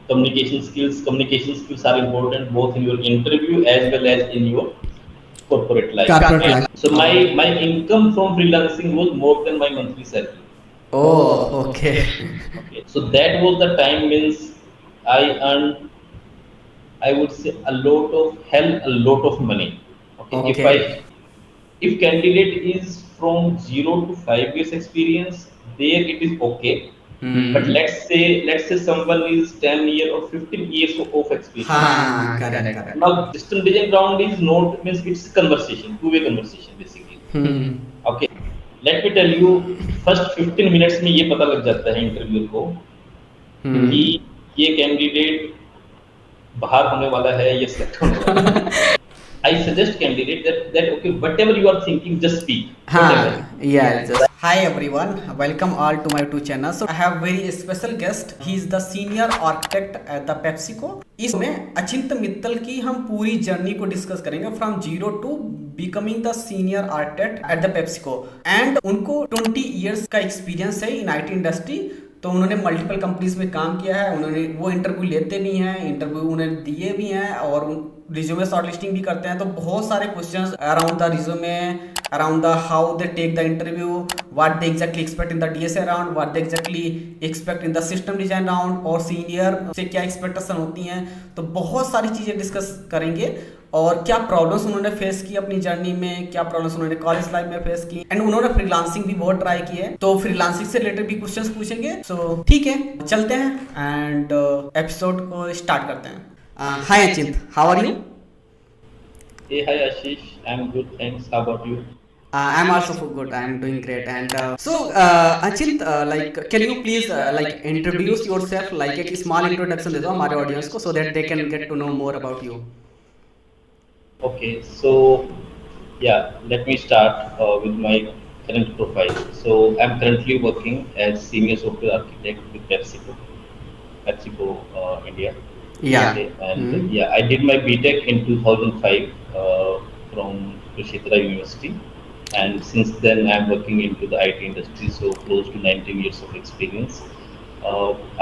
Communication skills are important both in your interview as well as in your corporate life. Corporate life. So Oh. my income from freelancing was more than my monthly salary. Oh, okay. Okay, so that was the time means I earned, I would say, a lot of money. Okay, Okay. if candidate is from 0 to 5 years experience, there it is okay. But Hmm. let's say someone is 10 year or 15 years of experience. हाँ, correct, correct. Now system design round is not means it's conversation, two-way conversation basically. Hmm. Okay, let me tell you, first 15 minutes में ये पता लग जाता है interview को कि Hmm. ये कैंडिडेट बाहर होने वाला है या सिलेक्ट होने वाला है. I suggest candidate that okay, whatever you are thinking, just speak. Whatever. हाँ, yeah, just hi everyone, welcome all to my YouTube channel. So I have very special guest. He is the senior architect at the PepsiCo. इसमें अचिंत मित्तल की हम पूरी journey को discuss करेंगे from zero to becoming the senior architect at the PepsiCo and उनको 20 years का experience है in IT industry. तो उन्होंने मल्टीपल कंपनीज में काम किया है. उन्होंने वो इंटरव्यू लेते भी हैं, इंटरव्यू उन्होंने दिए भी हैं और रिज्यूमे शॉर्टलिस्टिंग भी करते हैं. तो बहुत सारे questions around the resume, around the how they take the interview, what they exactly expect in the DSA round, what they exactly expect in the system design round और senior से क्या expectation होती हैं. तो बहुत सारी चीज़ें डिस्कस करेंगे और क्या प्रॉब्लम्स उन्होंने फेस की अपनी जर्नी में, क्या प्रॉब्लम्स उन्होंने कॉलेज लाइफ में फेस की एंड उन्होंने फ्रीलांसिंग भी बहुत ट्राई की है. तो फ्रीलांसिंग से रिलेटेड भी क्वेश्चंस पूछेंगे. सो ठीक है, चलते हैं एंड एपिसोड को स्टार्ट करते हैं. Hi Achint, how are you? Hey, hi Ashish. I'm good. Thanks. How about you? I'm also good. I'm doing great. And Achint, like, can you please like introduce yourself, like एक small introduction दे दो हमारे audience को, so that they can get to know more about you. Okay, so yeah, let me start with my current profile. So I'm currently working as senior software architect with PepsiCo India. Yeah. Okay, and Hmm. yeah, I did my BTech in 2005 from Kshetra University, and since then I'm working into the IT industry, so close to 19 years of experience.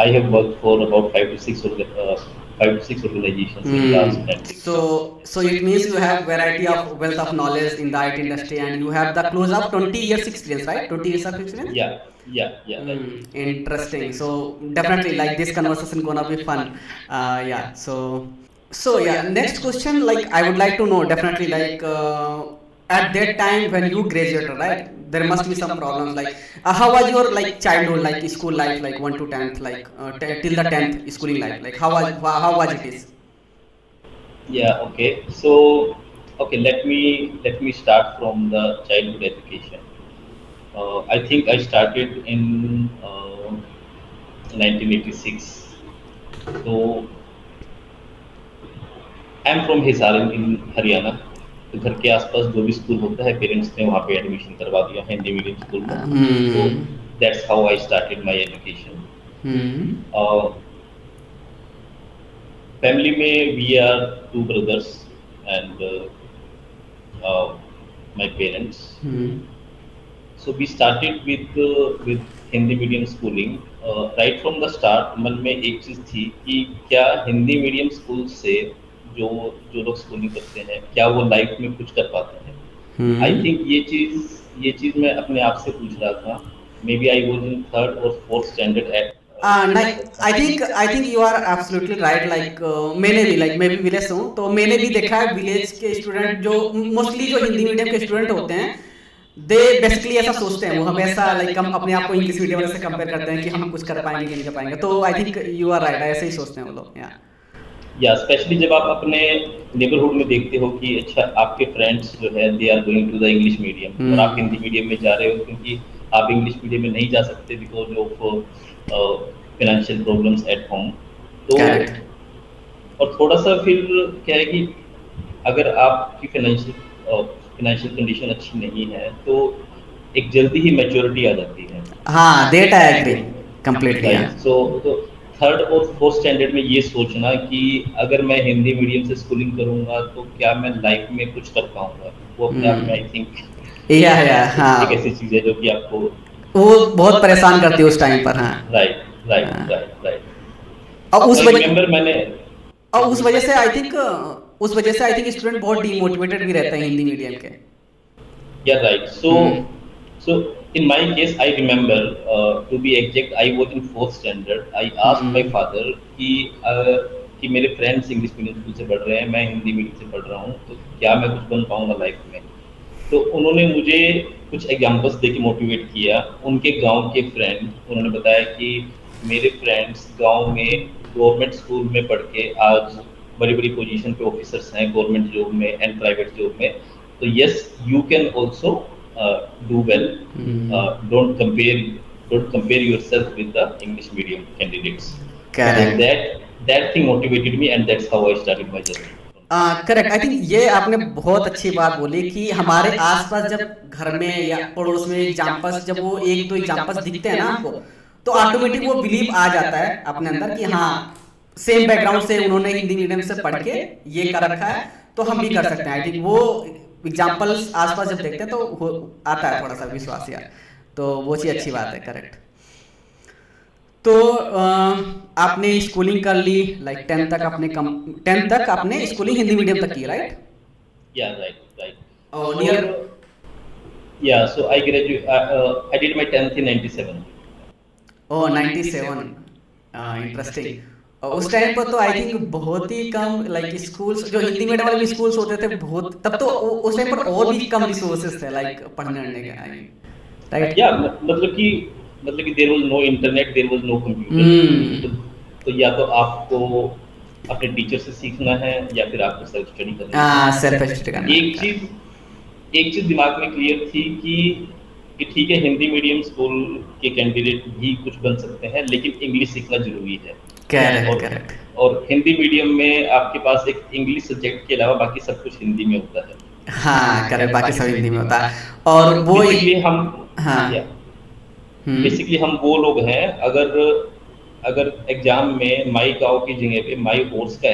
I have worked for about five to six organizations in last Hmm. 10 years. So it means you have variety of wealth of knowledge in the IT industry, and you have the close of 20 years experience, right? 20 years of experience. Yeah, right. Interesting. So definitely, like this conversation gonna be fun. Yeah. So yeah. Next question, like I would like to know definitely, like at that time when you graduated, right? There must be some problems. Like how was your like childhood, like school life, like 1 to 10th, like till the 10th schooling life, like how was it is? Yeah, okay. So, okay, let me start from the childhood education. I think I started in 1986. So I am from Hisar in Haryana. तो घर के आसपास जो भी school होता है parents ने वहाँ पे एडमिशन करवा दिया हिंदी मीडियम स्कूल में. तो Hmm. That's how I started my education. Hmm. Family में we are two brothers and my parents. Hmm. So we started with Hindi medium schooling. Right from the start मन में एक चीज़ थी कि क्या हिंदी मीडियम स्कूल से जो जो लोग स्कूलिंग करते हैं क्या वो लाइफ में कुछ कर पाते हैं. आई Hmm. थिंक ये चीज़ मैं अपने आप से पूछ रहा था. Maybe I was in third और fourth standard at. I think you are absolutely right. Like मैंने भी like मैं भी विलेज से हूँ, तो मैंने भी देखा है विलेज के स्टूडेंट जो मोस्टली जो हिंदी मीडियम के स्टूडेंट होते हैं, दे बेसिकली ऐसा सोचते हैं, वो हमेशा लाइक हम अपने आप को इंग्लिश मीडियम वाले से कंपेयर करते हैं कि हम कुछ कर पाएंगे कि नहीं कर पाएंगे. तो I think you are right, ऐसे ही सोचते हैं वो लोग. या स्पेशली जब आप अपने नेबरहुड में देखते हो कि अच्छा आपके फ्रेंड्स जो है they are going to the English medium और आप हिंदी मीडियम में जा रहे हो क्योंकि आप इंग्लिश मीडियम में नहीं जा सकते because of financial problems at home. तो करेक्ट. और थोड़ा सा फिर क्या है कि अगर आपकी फाइनेंशियल कंडीशन अच्छी नहीं है तो एक जल्दी ही मैच्योरिटी आ जाती है. हाँ, that I agree completely. Right. Yeah. तो थर्ड और फोर्थ स्टैंडर्ड में ये सोचना कि अगर मैं हिंदी मीडियम से स्कूलिंग करूंगा तो क्या मैं लाइफ में कुछ कर पाऊंगा, वो अपने आप में आई थिंक या एक ऐसी हाँ, चीज़ है जो कि आपको वो बहुत परेशान करती है उस टाइम पर. हाँ. राइट राइट हाँ. Right right. और उस आई वजह रिमेम्बर मैंने और उस वजह से आई थिंक स्टूडेंट बहुत डीमोटिवेटेड भी रहते हैं हिंदी मीडियम के। Yeah, right. Hmm So in my case, I remember, to be exact, I was in fourth standard. I asked my hmm father कि uh, कि मेरे फ्रेंड्स इंग्लिश मीडियम स्कूल से पढ़ रहे हैं, मैं हिंदी मीडियम से पढ़ रहा हूँ, तो क्या मैं कुछ बन पाऊंगा लाइफ में? तो उन्होंने मुझे कुछ एग्जांपल्स दे के मोटिवेट किया। उनके गांव के फ्रेंड, उन्होंने बताया कि मेरे फ्रेंड्स गांव में गवर्नमेंट स्कूल में पढ़ के आज बड़ी बड़ी पोजीशन पे ऑफिसर्स हैं गवर्नमेंट जॉब में एंड प्राइवेट जॉब में। तो yes, you can also do well. Hmm don't compare don't compare yourself with the English medium candidates. तो correct that thing motivated me and that's how I started my journey. Correct. I think ये आपने बहुत अच्छी बात बोली कि हमारे आसपास जब घर में या पड़ोस में एग्जाम्पल्स, जब वो एक दो एग्जाम्पल्स दिखते हैं ना आपको, तो ऑटोमेटिक वो बिलीव आ जाता है अपने अंदर कि हाँ, सेम बैकग्राउंड से उन्होंने हिंदी मीडियम से पढ़ के ये कर रखा है तो हम भी कर सकते हैं। आई थिंक वो एग्जाम्पल्स आसपास जब देखते हैं तो आता है थोड़ा सा विश्वास यार, तो वो चीज़ अच्छी बात है। करेक्ट। तो आपने स्कूलिंग कर ली, लाइक 10th तक आपने स्कूलिंग हिंदी मीडियम तक की, राइट? या राइट राइट। और सो नियर या so I graduate I did my 10th in 97। Oh 97, interesting. और उस टाइम पर तो आई थिंक बहुत ही कम लाइक स्कूल्स, जो हिंदी मीडियम वाले भी स्कूल्स होते थे बहुत, तब तो उस टाइम पर और भी कम रिसोर्सेज थे लाइक पढ़ने के, आई मीन, राइट? या मतलब कि there was no internet, there was no computer. तो, हम्म तो या तो आपको अपने टीचर से सीखना है या फिर आपको सेल्फ स्टडी करनी है। सेल्फ स्टडी करना एक चीज एक चीज दिमाग में क्लियर थी कि ठीक है, हिंदी मीडियम स्कूल के कैंडिडेट भी कुछ बन सकते हैं, लेकिन इंग्लिश सीखना जरूरी है। करेक्ट और करेक्ट। और हिंदी मीडियम में आपके पास एक इंग्लिश सब्जेक्ट के अलावा बाकी सब कुछ हिंदी में होता है। हाँ करेक्ट, बाकी सब हिंदी में होता है और वो बेसिकली हम हाँ या हम्म बेसिकली हम वो लोग हैं, अगर अगर एग्जाम में माई काऊ की जगह पे माई कोर्स का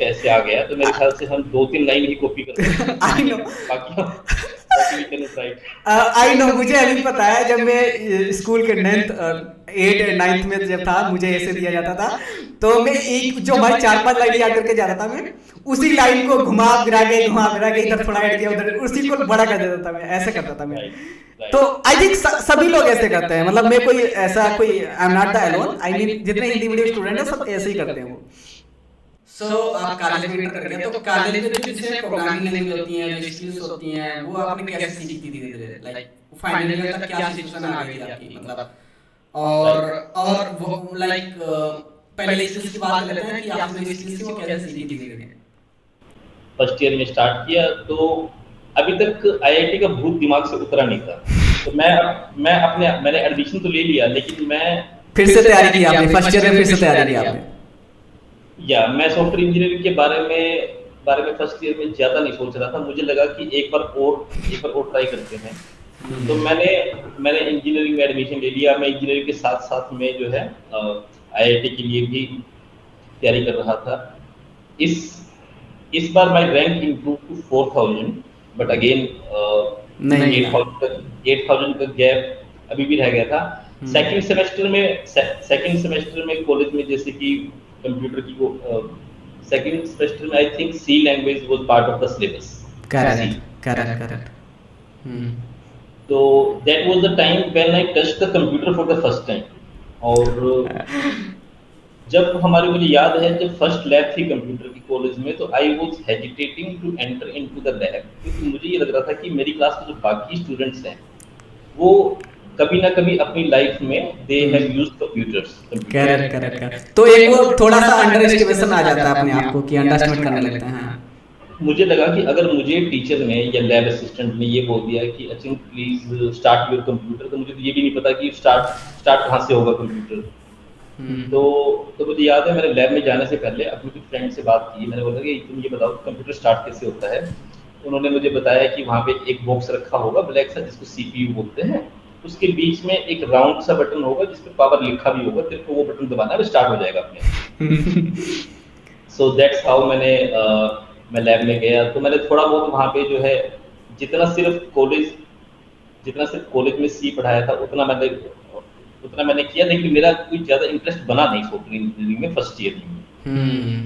ऐसे आ गया, तो मेरे ख्याल से हम 2-3 लाइन ही कॉपी कर सकते हैं। आई नो बाकी we can write. I know, मुझे अभी पता है जब मैं स्कूल के 9th में जब था, मुझे ऐसे दिया जाता था तो मैं एक जो हमारी 4-5 लाइन याद करके जाता था, मैं उसी लाइन को घुमा फिरा के इधर थोड़ा ऐड किया उधर, उसी को बड़ा कर देता था, मैं ऐसे करता था मैं। राइट तो आई थिंक सभी लोग ऐसे करते हैं, मतलब मैं कोई ऐसा कोई I am not the alone, I mean जितने हिंदी मीडियम स्टूडेंट हैं सब ऐसे ही करते हैं वो। सो आप कॉलेज में इंटर कर गया, तो कॉलेज में जो जैसे प्रोग्रामिंग लैंग्वेज होती हैं, जो स्किल्स होती हैं, वो आपने कैसे सीखी थी धीरे धीरे, लाइक फाइनल ईयर तक क्या सिचुएशन आ गई थी आपकी, मतलब और वो लाइक पहले स्किल्स की बात करते हैं कि आपने जो स्किल्स थी वो कैसे सीखी थी धीरे धीरे? फर्स्ट ईयर में स्टार्ट किया, तो अभी तक आईआईटी का भूत दिमाग से उतरा नहीं था। तो मैंने एडमिशन तो ले लिया, लेकिन मैं फिर से तैयारी की आपने, फर्स्ट ईयर में फिर से तैयारी की आपने? या मैं सॉफ्टवेयर इंजीनियरिंग के बारे में फर्स्ट ईयर में ज़्यादा नहीं सोच रहा था। मुझे लगा कि एक बार और ट्राई करते हैं। तो मैंने इंजीनियरिंग में एडमिशन ले लिया। मैं इंजीनियरिंग के साथ साथ में जो है आईआईटी के लिए भी तैयारी कर रहा था। इस बार my rank improve to 4000, but again नहीं 8000 का गैप अभी भी रह गया था। सेकंड सेमेस्टर में कॉलेज में जैसे कि कंप्यूटर की वो सेकंड सेमेस्टर में I think C language was part of the syllabus. Correct. तो that was the time when I touched the computer for the first time. और जब मुझे याद है जब फर्स्ट लैब थी कंप्यूटर की कॉलेज में, तो I was hesitating to enter into the lab, क्योंकि मुझे ये लग रहा था कि मेरी क्लास के जो बाकी स्टूडेंट्स हैं वो कभी ना कभी अपनी लाइफ में they have used computers. Correct. तो एक वो थोड़ा सा अंडर एस्टिमेशन आ जाता है अपने आप को, कि अंडरएस्टिमेट करने लगते हैं। हाँ। मुझे लगा कि अगर मुझे टीचर ने या लैब असिस्टेंट ने ये बोल दिया कि Achin please start your computer, तो मुझे तो ये भी नहीं पता कि स्टार्ट कहाँ से होगा कंप्यूटर। तो मुझे याद है मैंने लैब में जाने से पहले अपने कुछ फ्रेंड से बात की। मैंने बोला कि तुम ये बताओ कंप्यूटर स्टार्ट कैसे होता है। उन्होंने मुझे बताया कि वहाँ पे एक बॉक्स रखा होगा ब्लैक सा, जिसको सीपीयू बोलते हैं। उसके बीच में एक राउंड सा बटन होगा जिसपे पावर लिखा भी होगा, तेरे को वो बटन दबाना है, स्टार्ट हो जाएगा अपने। सो दैट्स हाउ मैं लैब में गया। तो मैंने थोड़ा बहुत वहाँ पे जो है जितना सिर्फ कॉलेज में सी पढ़ाया था उतना मैंने उतना मैंने किया, लेकिन मेरा कोई ज़्यादा इंटरेस्ट बना नहीं सॉफ्टवेयर इंजीनियरिंग में फर्स्ट ईयर में।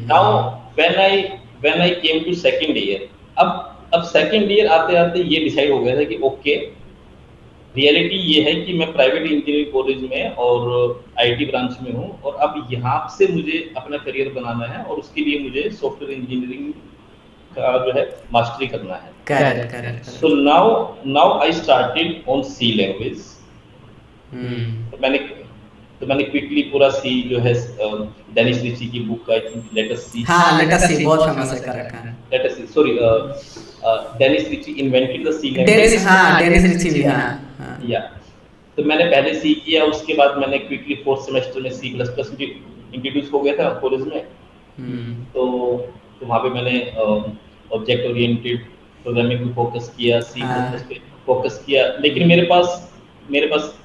Now hmm. When I when I came to second year, अब सेकंड ईयर आते-आते ये डिसाइड हो गया था कि ओके, रियलिटी ये है कि मैं प्राइवेट इंजीनियरिंग कॉलेज में और आईटी ब्रांच में हूँ, और अब यहाँ से मुझे अपना करियर बनाना है, और उसके लिए मुझे सॉफ्टवेयर इंजीनियरिंग का जो है मास्टरी करना है। Correct correct so correct. Now I started on C language. Hmm. तो मैंने क्विकली पूरा सी जो है डेनिस रिची की book, I think let us C, हाँ, लेट अस सी बहुत फेमस है, करेक्ट है। Let us C, sorry, Dennis Ritchie invented the C Dennis, language. हाँ डेनिस रिची भी, हाँ हाँ। या तो मैंने पहले सी किया, उसके बाद मैंने क्विकली फोर्थ सेमेस्टर में सी प्लस प्लस इंट्रोड्यूस हो गया था कॉलेज में। हम्म। तो वहाँ पे मैंने ऑब्जेक्ट ओरिएंटेड प्रोग्रामिंग पे फोकस किया, सी प्लस प्लस हाँ। पे फोकस किया, लेकिन मेरे पास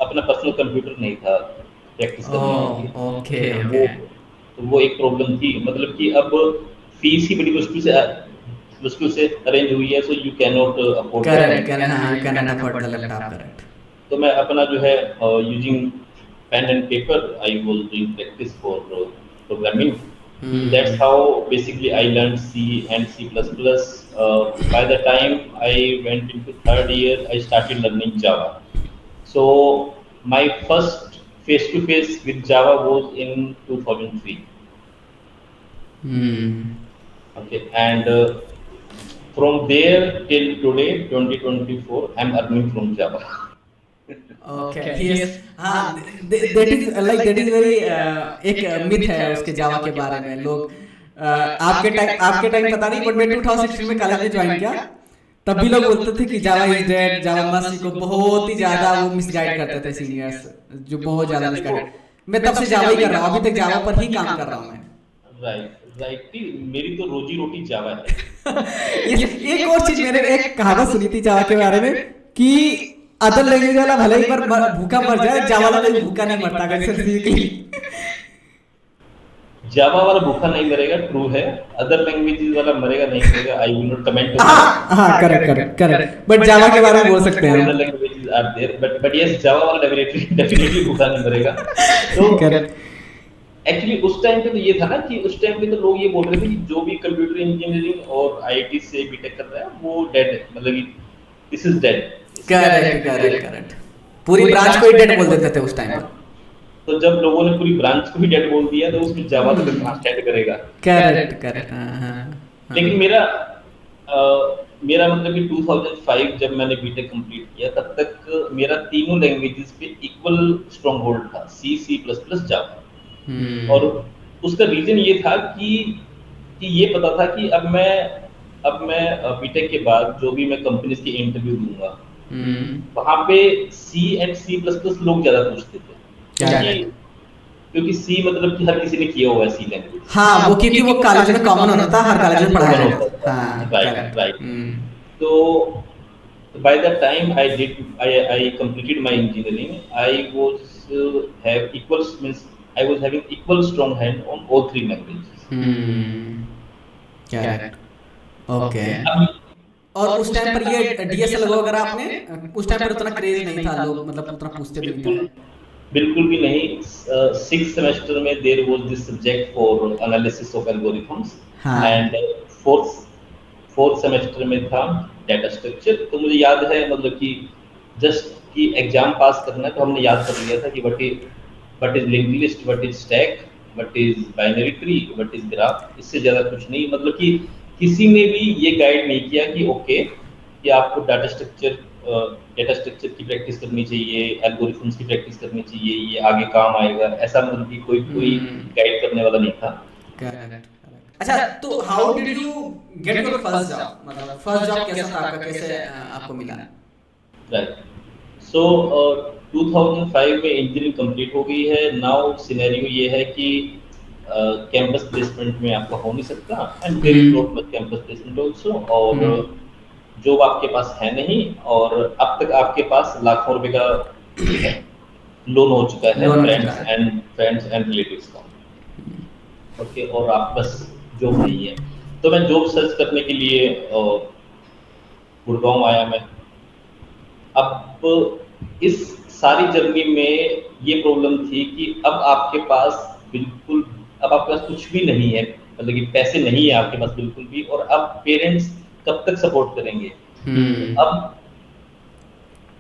अपना पर्सनल कंप्यूटर नहीं था प्रैक्टिस करने के लिए। ओह ओके वो ओके। तो वो एक प्रॉब्लम थी, मतलब कि अब फीस ही बड़ी मुश्किल से अरेंज हुई है, so you can not afford correct that. Correct, हाँ, you can not afford the laptop, correct. तो मैं अपना जो है using pen and paper I was doing practice for programming. That's hmm. how basically I learned C and C++. By the time I went into third year, I started learning Java. So my first face-to-face with Java was in 2003. Hmm. Okay, and from there till today, 2024, I'm earning from Java. Okay yes, हाँ, that is like that is very, एक myth है उसके जावा के बारे में। लोग आपके time पता नहीं, बट मैं 2016 में कॉलेज में ज्वाइन किया, तब भी लोग बोलते थे कि जावा इज डेड, जावा मस्त को बहुत ही ज्यादा वो मिसगाइड करते थे सीनियर्स, जो बहुत ज्यादा देखो, मिसगाइड। मैं तब से जावा ही कर रहा हूँ, अभी तक जावा पर ही काम कर रहा हूँ मैं। राइट राइट, मेरी तो रोजी रोटी जावा है। ये एक और चीज, मैंने एक कहावत सुनी थी जावा के बारे में कि अदर लैंग्वेज वाला भले ही भूखा मर जाए, जावा वाला कभी भूखा नहीं मरता, अगर स्पेसिफिकली। जावा वाला भूखा नहीं मरेगा, ट्रू है। अदर लैंग्वेजेस वाला मरेगा नहीं मरेगा, I will not comment on that. हाँ हाँ, correct correct correct, but Java के बारे में बोल सकते हैं अदर हम। Languages are there, but yes, Java वाला डेफिनेटली डेफिनेटली भूखा नहीं मरेगा। तो करेक्ट। एक्चुअली उस टाइम पे तो ये था ना कि उस टाइम पे तो लोग ये बोल रहे थे कि जो भी कंप्यूटर इंजीनियरिंग और आईआईटी से बीटेक कर रहा है वो डेड है, मतलब कि this is dead. Correct correct correct, पूरी ब्रांच को ही डेड बोल देते थे उस टाइम पर। तो जब लोगों ने पूरी ब्रांच को ही डेड बोल दिया, तो उसमें जावा तो फिर कहाँ स्टैंड करेगा। करेक्ट करेक्ट, हाँ हाँ हाँ। लेकिन मेरा मतलब कि 2005 जब मैंने बीटेक कंप्लीट किया, तब तक मेरा तीनों लैंग्वेजेस पे इक्वल स्ट्रॉन्ग होल्ड था, सी सी प्लस प्लस जावा। और उसका रीजन ये था कि ये पता था कि अब मैं बीटेक के बाद जो भी मैं कंपनीज की इंटरव्यू दूंगा, वहां पे सी एंड सी प्लस प्लस लोग ज्यादा पूछते थे, क्योंकि क्योंकि सी मतलब कि हर किसी ने किया हुआ है सी लैंग्वेज। हाँ, वो क्योंकि वो कॉलेज में कॉमन होता था, हर कॉलेज में पढ़ाया कॉमन जाता होता था। था, हाँ राइट करेक्ट। राइट। तो by the time I completed my engineering, I was have equal means I was having equal strong hand on all three languages. Correct, okay. अब और उस टाइम पर ये डीएसएल वगैरह आपने, उस टाइम पर उतना क्रेज नहीं था, लोग मतलब उतना पूछते भी नहीं बिल्कुल थे। बिल्कुल भी नहीं। सिक्स सेमेस्टर में there was this subject for analysis of algorithms, हाँ। एंड फोर्थ फोर्थ सेमेस्टर में था डाटा स्ट्रक्चर। तो मुझे याद है, मतलब कि जस्ट कि एग्जाम पास करना है, तो हमने याद कर लिया था कि what is linked list, what is stack, what is binary tree, what is graph. इससे ज्यादा कुछ नहीं, मतलब कि किसी ने भी ये गाइड नहीं किया कि ओके, कि आपको डाटा स्ट्रक्चर की प्रैक्टिस करनी चाहिए, एल्गोरिथम्स की प्रैक्टिस करनी चाहिए, ये आगे काम आएगा, ऐसा मतलब कि कोई गाइड करने वाला नहीं था। करेक्ट। अच्छा, तो how did you get your first job, मतलब फर्स्ट जॉब कैसा था आपका, कैसे आपको मिला? राइट। सो 2005 में इंजीनियरिंग कंप्लीट हो गई है। नाउ सिनेरियो ये है कि कैंपस प्लेसमेंट में आपका हो नहीं सकता, and there is not much campus placement also, और जॉब आपके पास है नहीं, और अब तक आपके पास लाखों रुपए का लोन हो चुका है फ्रेंड्स एंड रिलेटिव्स का। ओके, और आप बस जॉब नहीं है। तो मैं जॉब सर्च करने के लिए गुड़गांव आया मैं। अब इस सारी जर्नी में ये प्रॉब्लम थी कि बिल्कुल अब आपके पास कुछ भी नहीं है, मतलब कि पैसे नहीं है आपके पास बिल्कुल भी, और अब पेरेंट्स कब तक सपोर्ट करेंगे।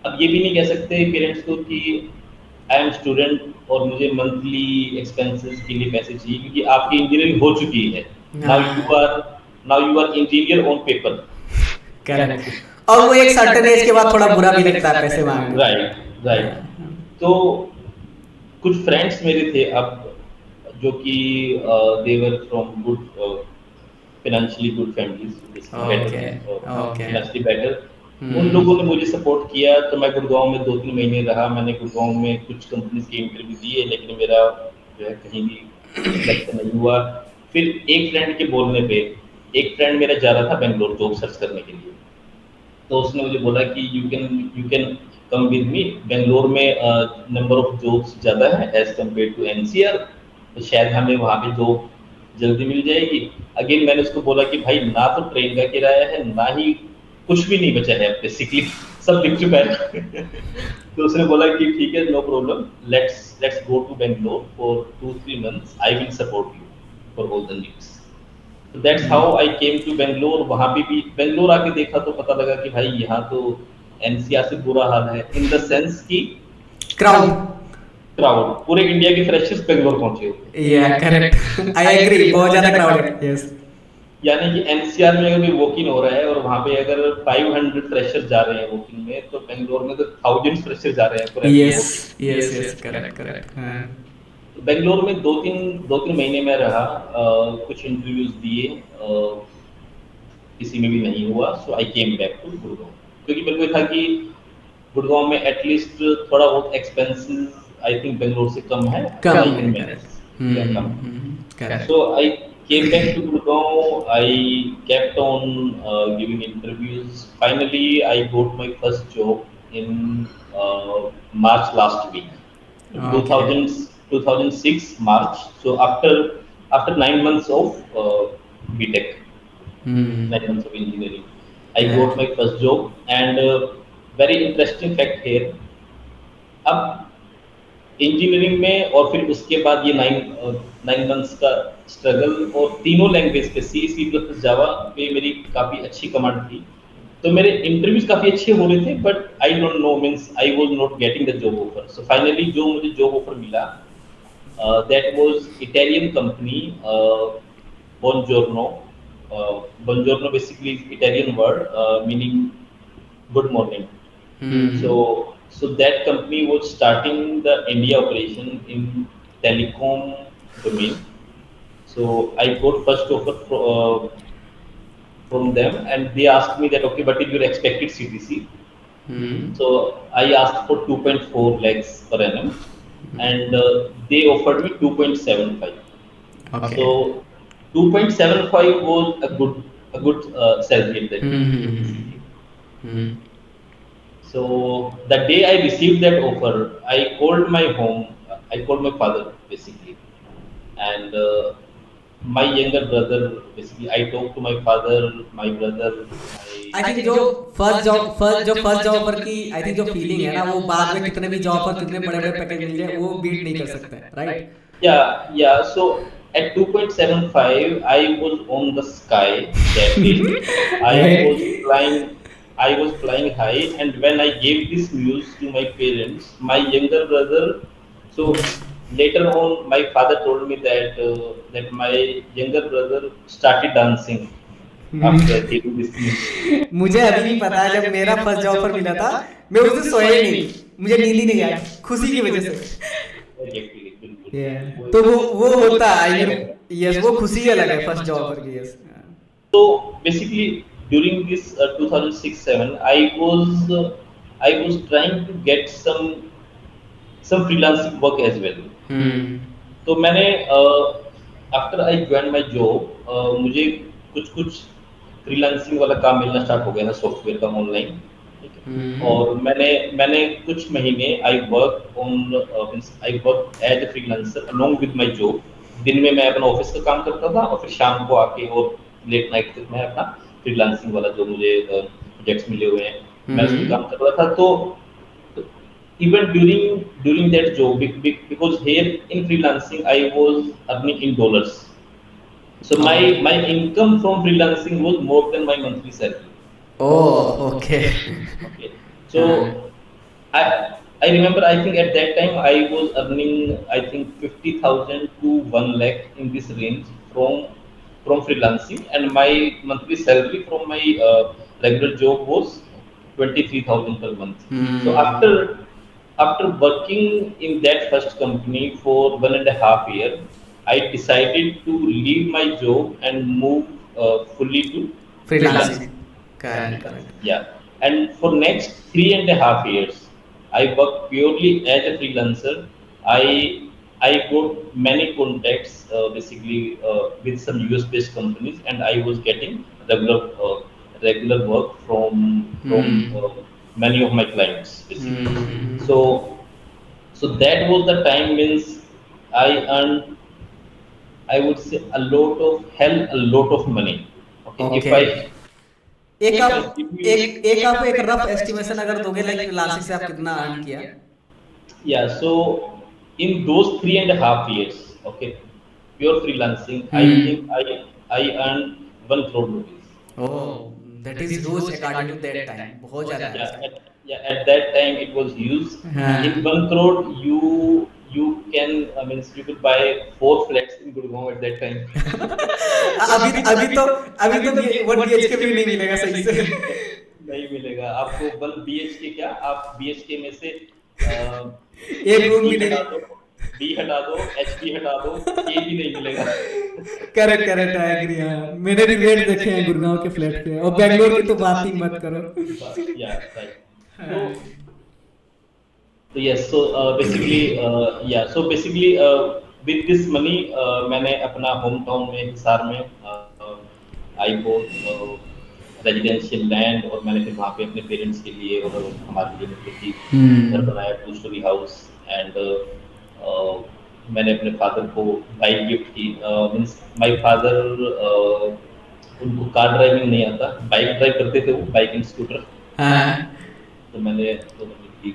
अब ये भी नहीं कह सकते पेरेंट्स को कि आई एम स्टूडेंट और मुझे मंथली एक्सपेंसेस के लिए पैसे चाहिए, क्योंकि आपकी इंजीनियरिंग हो चुकी है। Now you are engineer on paper. Correct. और वो एक सर्टेन एज के बाद थोड़ा बुरा भी लगता है पैसे मांगने। Right right. तो कुछ फ्रेंड्स मेरे थे अब, जो कि they were from good financially good families, okay okay. Financially better. उन लोगों ने मुझे सपोर्ट किया, तो मैं गुड़गांव में 2-3 महीने रहा। मैंने गुड़गांव में कुछ कंपनीज के इंटरव्यू दिए, लेकिन मेरा जो है कहीं भी सिलेक्शन नहीं हुआ। फिर एक फ्रेंड के बोलने पे, एक फ्रेंड मेरा जा रहा था बेंगलोर जॉब सर्च करने के लिए, तो उसने मुझे बोला कि you can come with me, Bangalore में नंबर ऑफ जॉब्स ज़्यादा है एज कम्पेयर टू एनसीआर, तो शायद हमें वहाँ पे जॉब जल्दी मिल जाएगी। अगेन मैंने उसको बोला कि भाई ना तो ट्रेन का किराया है, ना ही कुछ भी नहीं बचा है बेसिकली, सब बिक चुका है। तो उसने बोला कि ठीक है, no problem, let's go to Bangalore for 2-3 months, I will support you for all the needs. तो that's how I came to Bangalore. वहाँ पे भी बेंगलोर आके देखा तो पता लगा कि भाई यहाँ तो एनसीआर से बुरा हाल है, इन द सेंस कि क्राउड। क्राउड, पूरे इंडिया के फ्रेशर्स बेंगलोर पहुंचे हुए थे। या करेक्ट, आई एग्री, बहुत ज्यादा क्राउडेड। यस। यानी कि एनसीआर में अगर वॉक इन हो रहा है और वहाँ पे अगर 500 फ्रेशर्स जा रहे हैं वॉक इन में, तो बेंगलोर में तो थाउजेंड फ्रेशर्स जा रहे हैं for every yes walk yes yes, correct correct. हाँ। इन। बेंगलोर में 2-3 महीने में रहा, कुछ इंटरव्यूज दिए, किसी में भी नहीं हुआ, सो आई केम बैक टू गुड़गांव, क्योंकि मेरे को ये था कि गुड़गांव में एटलीस्ट थोड़ा बहुत एक्सपेंसेस आई थिंक बेंगलोर से कम है, कम आई है, कैन करेक्ट। मैनेज, या कम। Correct. So I came back to Gurgaon. I kept on giving interviews. Finally, I got my first job in March last week, okay. 2006 March. So after 9 months of BTech, 9 months of engineering, I got my first job. And very interesting fact here. अब engineering में और फिर उसके बाद ये 9 months का struggle, और तीनों लैंग्वेज पे C++ जावा पे मेरी काफ़ी अच्छी कमांड थी। तो मेरे इंटरव्यूज काफ़ी अच्छे हो रहे थे, but I don't know, means I was not getting the job offer. So finally जो मुझे जॉब ऑफर मिला, that was Italian company, Buongiorno. Buongiorno basically is Italian word meaning good morning. So that company was starting the India operation in telecom domain. So I got first offer from them, and they asked me that, okay, what is your expected CTC? So I asked for 2.4 lakhs per annum, and they offered me 2.75. Okay. So 2.75 was a good salary at that time, basically. So the day I received that offer, I called my home. I called my father basically, and my younger brother. Basically, I talked to my father, my brother, I my think जो first job offer की I think जो feeling है ना, वो बाद में कितने भी जॉब पर कितने बड़े बड़े पैकेज मिल जाए वो बीट नहीं कर सकते, right? yeah. So at 2.75, I was on the sky that day. I was flying. I was flying high, and when I gave this news to my parents, my younger brother. So later on, my father told me that my younger brother started dancing after hearing this news. मुझे अभी भी पता है जब मेरा first job offer मिला था, मैं उस दिन सोया ही नहीं, मुझे नींद ही नहीं आई खुशी की वजह से। Exactly, बिल्कुल। तो वो होता है, आई मीन यस, वो खुशी अलग है फर्स्ट जॉब ऑफर की। Yes. So basically, during this 2006-7, I was trying to get some freelancing work as well. तो मैंने after I join my job, मुझे कुछ कुछ फ्रीलांसिंग वाला काम मिलना स्टार्ट हो गया था, सॉफ्टवेयर का ऑनलाइन। और मैंने कुछ महीने I work as a freelancer along with my job. दिन में मैं अपना ऑफिस का काम करता था, और फिर शाम को आके और लेट नाइट तक मैं अपना फ्रीलांसिंग वाला जो मुझे प्रोजेक्ट्स मिले हुए हैं, मैं उसमें काम कर रहा था। तो even during that job, because here in freelancing I was earning in dollars. So Oh. my income from freelancing was more than my monthly salary. Oh, okay. Okay. हाँ. So I remember, I think at that time I was earning, I think 50,000 to 1 lakh in this range from freelancing, and my monthly salary from my regular job was 23,000 per month. So Hmm. after working in that first company for 1.5 year, I decided to leave my job and move fully to Freelancing. freelancing. Correct, correct. Yeah, and for next 3.5 years, I worked purely as a freelancer. I got many contacts, basically with some US based companies, and I was getting regular work from Hmm. many of my clients, basically. Hmm. So that was the time, means I earned, I would say, a lot of money. Okay, okay. एक if I आप give you, एक rough estimation अगर दोगे like freelancing से आप कितना earn किया? yeah, so in those 3.5 years, okay, pure freelancing, I think Hmm. I earned 1 crore rupees. Oh, that is huge according to that time. बहुत ज्यादा है Yeah, उसके. at that time it was used. In हाँ. 1 crore, you can, I mean, you could buy 4 flats in Gurgaon at that time. अभी अभी तो ये 1 BHK भी नहीं मिलेगा सही से. नहीं मिलेगा आपको। 1 BHK क्या, आप BHK में से एक रूम डी भी नहीं. हटा दो, डी हटा दो, HP हटा दो, के भी नहीं मिलेगा। Correct, correct, I agree. हाँ, मैंने भी रेट देखे हैं गुड़गांव के फ्लैट के, और बेंगलोर की तो बात ही मत करो. या राइट। तो हाँ. तो यस, सो बेसिकली, या so basically with this money मैंने अपना होम टाउन में, हिसार में, आई बॉट रेजिडेंशियल लैंड, और मैंने फिर वहाँ पे अपने पेरेंट्स के लिए और हमारे लिए, मतलब कि घर हम्म. बनाया, 2 स्टोरी हाउस। एंड मैंने अपने फादर को बाइक गिफ्ट की। मीन्स माय फादर, उनको कार ड्राइविंग नहीं आता, बाइक ड्राइव करते थे वो, बाइक एंड स्कूटर। हाँ. तो मैंने की।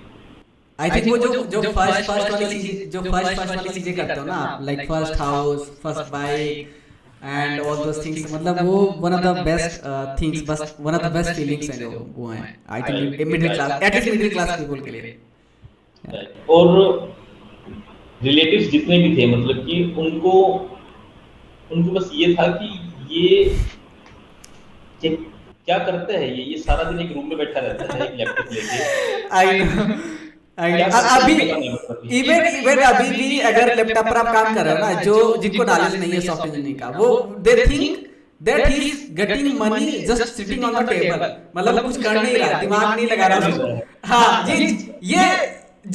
आई थिंक वो जो फर्स्ट वाली चीज, जो फर्स्ट वाली चीजें करते हो ना आप, like first house, first bike and all those things, मतलब वो one of the best things, बस one of the best feelings हैं जो वो हैं, I think middle class, at least middle class people के लिए. राइट। और रिलेटिव्स जितने भी थे, मतलब कि उनको उनको बस ये था कि ये ये क्या करता है, ये सारा दिन एक रूम में बैठा रहता है एक लैपटॉप लेके, आई नो, आई नो. क्या करता है अभी पता नहीं, मतलब इवन कि। इवन अभी भी अगर लैपटॉप पर आप काम कर रहे हो ना, जो जिनको नॉलेज नहीं है सॉफ्टवेयर इंजीनियरिंग का, वो they think that he is getting money just sitting on the table, मतलब कुछ कर नहीं रहा, दिमाग नहीं लगा रहा उसको. हाँ, ये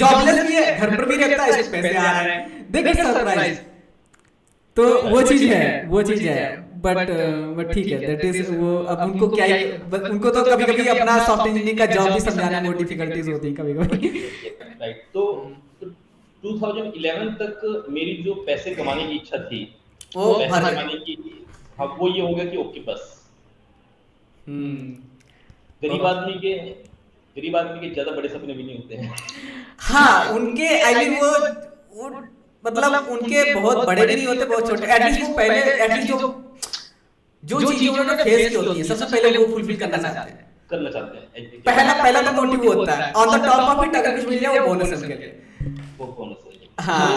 जॉबलेस भी है, घर पर भी रहता है, इसको पैसे आ रहे हैं, दे गेट सरप्राइज. तो वो चीज है, वो चीज है. बट ठीक है, दैट इज वो. अब उनको क्या ही, उनको तो कभी कभी अपना सॉफ्टवेयर इंजीनियरिंग का जॉब भी समझाने में डिफिकल्टीज होती है कभी कभी. राइट। तो 2011 तक मेरी जो पैसे कमाने की इच्छा थी, वो पैसे भर गए. कमाने की, अब वो ये हो गया कि ओके बस, हम्म. गरीब आदमी के गरीब आदमी के ज्यादा बड़े सपने भी नहीं होते हैं। हाँ, उनके आई मीन वो मतलब उनके बहुत बड़े भी नहीं होते, बहुत छोटे. एटलीस्ट वो पहले, एटलीस्ट जो जो चीजें उन्होंने फेस की होती है, सबसे पहले वो फुलफिल करना चाहते हैं. करना चाहते हैं, पहला पहला तो मोटिव होता है, on the top of it अगर कुछ मिल जाए वो बोनस है उनके लिए. वो बोनस है। हाँ,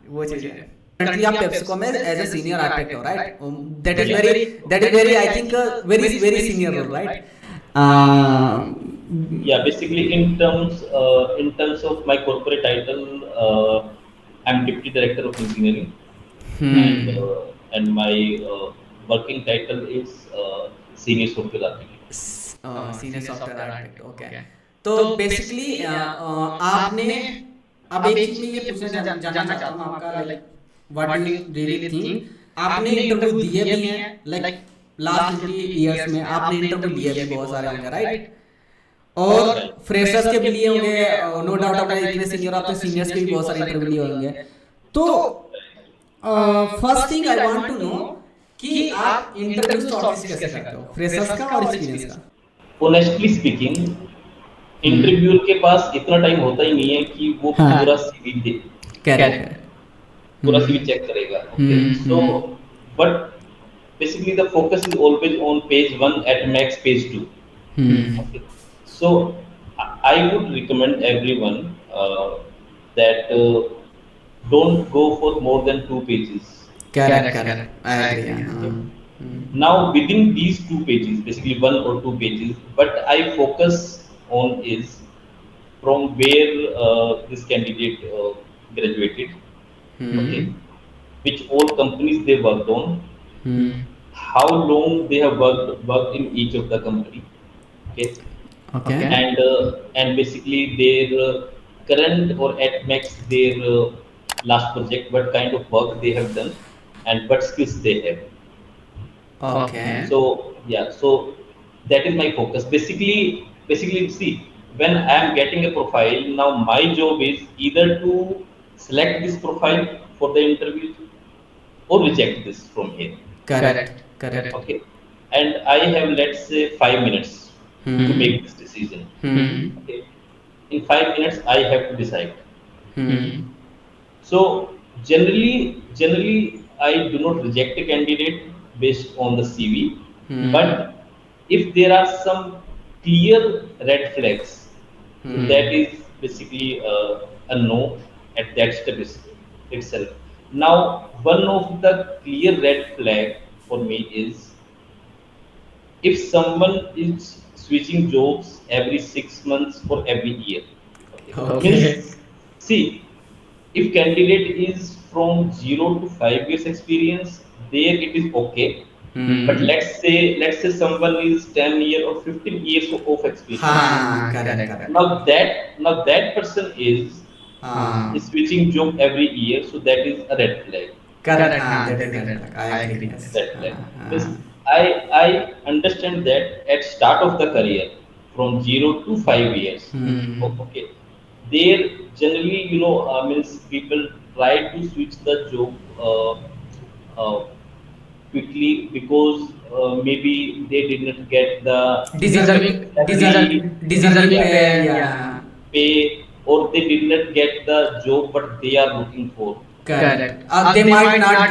वो चीज है. Currently आप पेप्सिको में एज ए सीनियर आर्किटेक्ट हो, right? That is very I think very senior role, right? Yeah, basically in terms of my corporate title, I'm deputy director of engineering, and hmm. my working title is senior software architect. Senior software architect, okay. तो basically आपने, अब एक चीज में ये पूछना जानना चाहता हूँ आपका, like what do you really think. आपने इंटरव्यू दिए भी हैं, लाइक लास्ट 20 इयर्स में आपने इंटरव्यू लिए भी बहुत सारे होंगे, राइट? और फ्रेशर्स के भी लिए होंगे, नो डाउट. आपने इतने सीनियर, आपने सीनियर्स के भी बहुत सारे इंटरव्यू लिए होंगे. तो first thing I want to know कि आप इंटरव्यू शॉर्टलिस्ट कैसे करते हो, फ्रेशर्स का और एक्सपीरियंस का? Honestly speaking, इंटरव्यूअर के पास इतना टाइम होता ही नहीं है कि वो हाँ पूरा सीवी दे, करेक्ट करेक्ट पूरा सीवी चेक करेगा. Okay, so but basically the focus is always on page 1 at max page 2. Okay, so I would recommend everyone that don't go for more than 2 pages. Correct correct I agree Okay, now within these 2 pages, basically 1 or 2 pages, what I focus on is from where this candidate graduated. Okay, which all companies they worked on, how long they have worked in each of the company. Okay, okay and basically their current or at max their last project, what kind of work they have done and what skills they have. Okay So yeah, so that is my focus. Basically, see, when I am getting a profile, now my job is either to select this profile for the interview or reject this from here. Correct correct Okay, and I have, let's say, 5 minutes to make this decision. Okay, in 5 minutes I have to decide. So generally, I do not reject a candidate based on the CV, but if there are some clear red flags, so that is basically a no at that step itself. Now, one of the clear red flag for me is if someone is switching jobs every 6 months or every year. Okay, Okay. means, see, if candidate is from 0 to 5 years experience, there it is okay. But let's say someone is 10 years or 15 years of experience. हाँ correct correct Now that person हाँ is switching job every year, so that is a red flag. Correct हाँ that is correct I agree yes Red flag. Because I understand that at start of the career, from 0 to 5 years. Okay, there generally, means people try to switch the job uh, quickly because maybe they did not get the deserving salary, deserving yeah, पे या pay, or they did not get the job what they are looking for. Correct they might not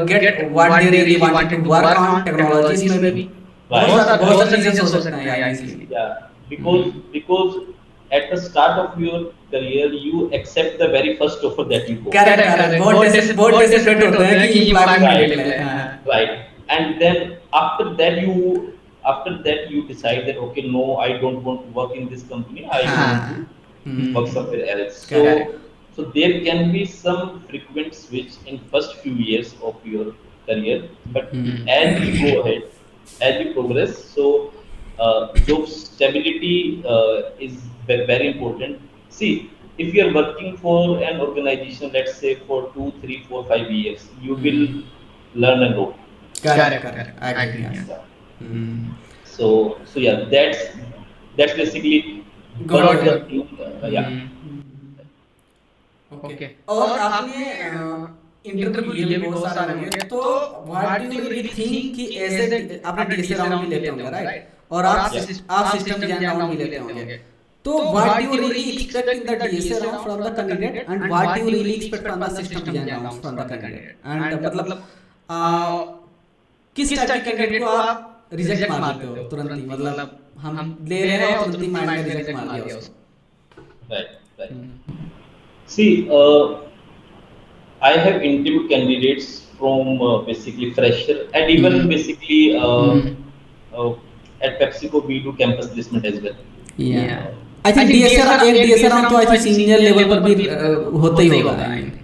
get what they really wanted to work on technologies में भी Right. बहुत सारे reasons हो सकते हैं यार easily Yeah, because at the start of your career, you accept the very first offer that you go. Correct correct बहुत disappoint होते हैं कि एम्प्लॉयमेंट मिले हाँ Right, and then after that you decide that, okay, no, I don't want to work in this company. I want हाँ to work somewhere else. Correct. So there can be some frequent switch in first few years of your career, but as you go ahead, as you progress, so job stability is very important. See, if you are working for an organization, let's say for 2, 3, 4, 5 years, you will learn a lot. Correct correct I agree yes So yeah, that's basically Got one of the it. thing. Yeah. Okay और आपने interview लिए भी बहुत सारे होंगे तो what do you really think कि ऐसे आपने डीएसए राउंड भी लेते होंगे राइट और आप सिस्टम डिजाइन राउंड भी लेते होंगे तो what do you really expect in the DSA round from the candidate and what do you really expect from the system design round from the candidate and मतलब किस type के candidate को आप reject मार देते हो तुरंत ही मतलब हम ले रहे हैं और तुरंत ही माइंड में रिजेक्ट मार दिया उसको Right. See, I have interviewed candidates from basically fresher, and even basically at PepsiCo we do campus placement as well. I think DSA round तो आई थिंक सीनियर लेवल पर भी होता ही होगा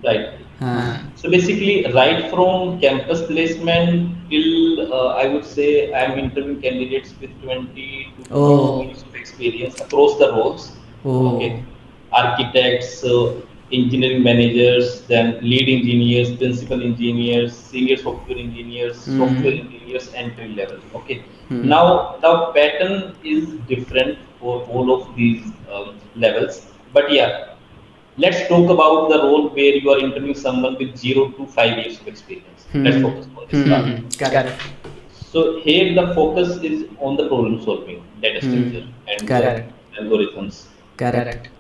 Right. हाँ So basically, right from campus placement till I would say I'm interviewing candidates with 20 to 22 years of experience across the roles. Okay, architects, engineering managers, then lead engineers, principal engineers, senior software engineers, software engineers, entry level. Okay, now the pattern is different for all of these levels, but yeah. Let's talk about the role where you are interviewing someone with 0 to 5 years of experience. Let's focus on this part. Correct So here the focus is on the problem solving, data structure, and Correct. algorithms. Correct.